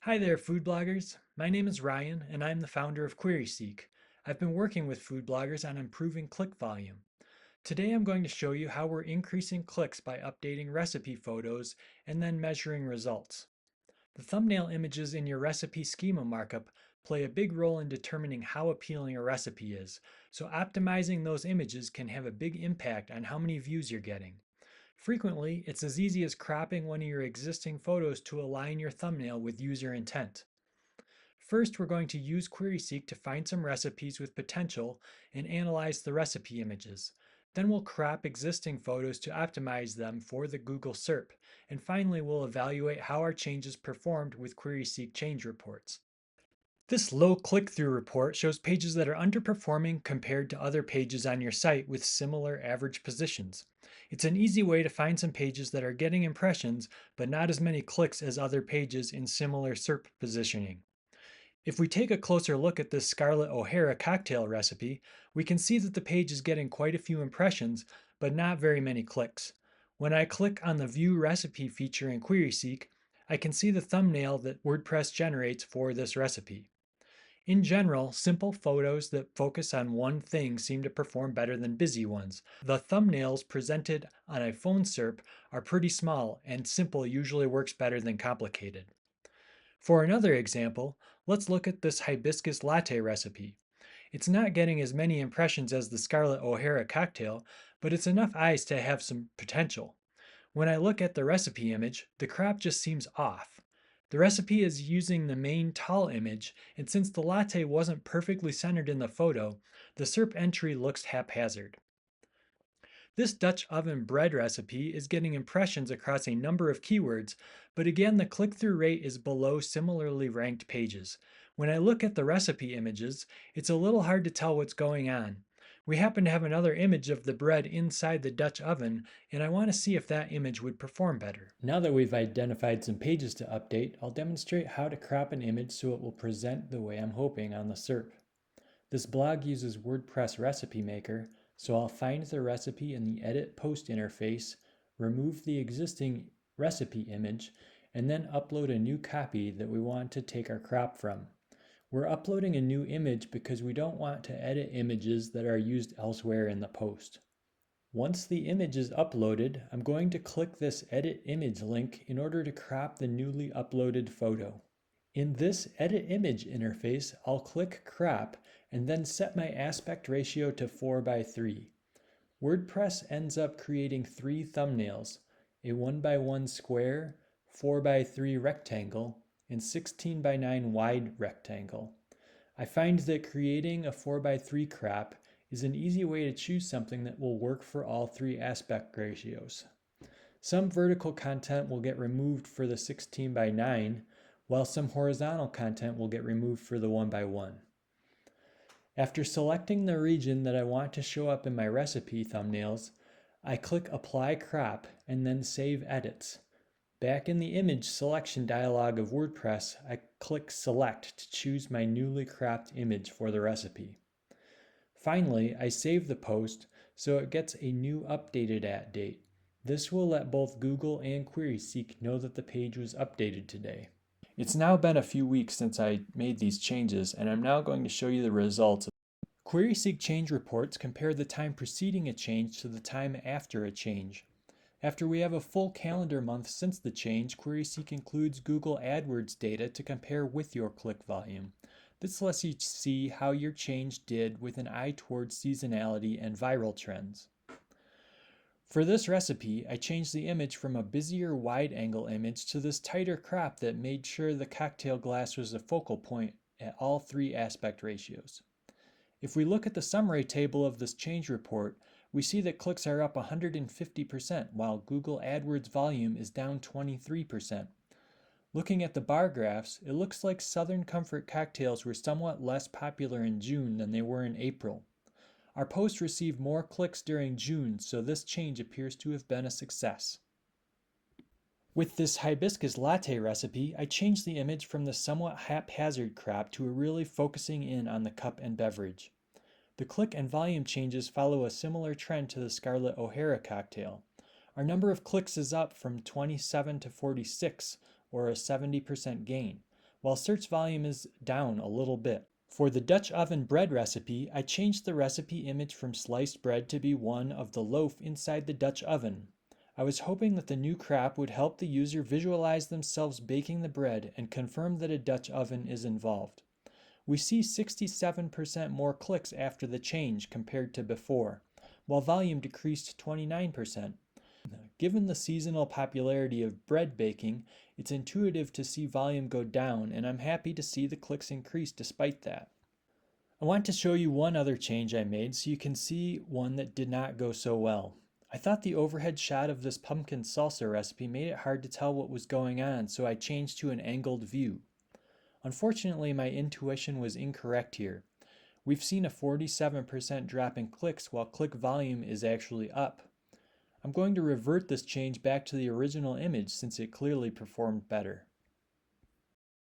Hi there, food bloggers. My name is Ryan, and I'm the founder of QuerySeek. I've been working with food bloggers on improving click volume. Today I'm going to show you how we're increasing clicks by updating recipe photos and then measuring results. The thumbnail images in your recipe schema markup play a big role in determining how appealing a recipe is, so optimizing those images can have a big impact on how many views you're getting. Frequently, it's as easy as cropping one of your existing photos to align your thumbnail with user intent. First, we're going to use QuerySeek to find some recipes with potential and analyze the recipe images. Then we'll crop existing photos to optimize them for the Google SERP. And finally, we'll evaluate how our changes performed with QuerySeek change reports. This low click-through report shows pages that are underperforming compared to other pages on your site with similar average positions. It's an easy way to find some pages that are getting impressions but not as many clicks as other pages in similar SERP positioning. If we take a closer look at this Scarlett O'Hara cocktail recipe, we can see that the page is getting quite a few impressions, but not very many clicks. When I click on the View Recipe feature in QuerySeek, I can see the thumbnail that WordPress generates for this recipe. In general, simple photos that focus on one thing seem to perform better than busy ones. The thumbnails presented on a phone SERP are pretty small, and simple usually works better than complicated. For another example, let's look at this hibiscus latte recipe. It's not getting as many impressions as the Scarlett O'Hara cocktail, but it's enough eyes to have some potential. When I look at the recipe image, the crop just seems off. The recipe is using the main tall image, and since the latte wasn't perfectly centered in the photo, the SERP entry looks haphazard. This Dutch oven bread recipe is getting impressions across a number of keywords, but again the click-through rate is below similarly ranked pages. When I look at the recipe images, it's a little hard to tell what's going on. We happen to have another image of the bread inside the Dutch oven, and I want to see if that image would perform better. Now that we've identified some pages to update, I'll demonstrate how to crop an image so it will present the way I'm hoping on the SERP. This blog uses WordPress Recipe Maker, so I'll find the recipe in the Edit Post interface, remove the existing recipe image, and then upload a new copy that we want to take our crop from. We're uploading a new image because we don't want to edit images that are used elsewhere in the post. Once the image is uploaded, I'm going to click this Edit Image link in order to crop the newly uploaded photo. In this Edit Image interface, I'll click Crop and then set my aspect ratio to 4:3. WordPress ends up creating three thumbnails, a 1:1 square, 4:3 rectangle, and 16:9 wide rectangle. I find that creating a 4:3 crop is an easy way to choose something that will work for all three aspect ratios. Some vertical content will get removed for the 16:9, while some horizontal content will get removed for the 1:1. After selecting the region that I want to show up in my recipe thumbnails, I click Apply Crop and then Save Edits. Back in the image selection dialog of WordPress, I click Select to choose my newly cropped image for the recipe. Finally, I save the post so it gets a new updated at date. This will let both Google and QuerySeek know that the page was updated today. It's now been a few weeks since I made these changes, and I'm now going to show you the results. QuerySeek change reports compare the time preceding a change to the time after a change. After we have a full calendar month since the change, QuerySeek includes Google AdWords data to compare with your click volume. This lets you see how your change did with an eye towards seasonality and viral trends. For this recipe, I changed the image from a busier wide-angle image to this tighter crop that made sure the cocktail glass was the focal point at all three aspect ratios. If we look at the summary table of this change report, we see that clicks are up 150%, while Google AdWords volume is down 23%. Looking at the bar graphs, it looks like Southern Comfort cocktails were somewhat less popular in June than they were in April. Our post received more clicks during June, so this change appears to have been a success. With this hibiscus latte recipe, I changed the image from the somewhat haphazard crop to a really focusing in on the cup and beverage. The click and volume changes follow a similar trend to the Scarlett O'Hara cocktail. Our number of clicks is up from 27 to 46, or a 70% gain, while search volume is down a little bit. For the Dutch oven bread recipe, I changed the recipe image from sliced bread to be one of the loaf inside the Dutch oven. I was hoping that the new crop would help the user visualize themselves baking the bread and confirm that a Dutch oven is involved. We see 67% more clicks after the change compared to before, while volume decreased 29%. Given the seasonal popularity of bread baking, it's intuitive to see volume go down, and I'm happy to see the clicks increase despite that. I want to show you one other change I made so you can see one that did not go so well. I thought the overhead shot of this pumpkin salsa recipe made it hard to tell what was going on, so I changed to an angled view. Unfortunately, my intuition was incorrect here. We've seen a 47% drop in clicks while click volume is actually up. I'm going to revert this change back to the original image since it clearly performed better.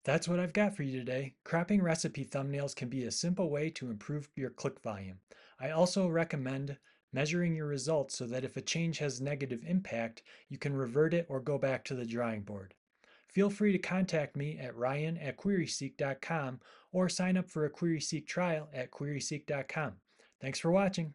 That's what I've got for you today. Cropping recipe thumbnails can be a simple way to improve your click volume. I also recommend measuring your results so that if a change has negative impact, you can revert it or go back to the drawing board. Feel free to contact me at ryan@queryseek.com or sign up for a QuerySeek trial at queryseek.com. Thanks for watching.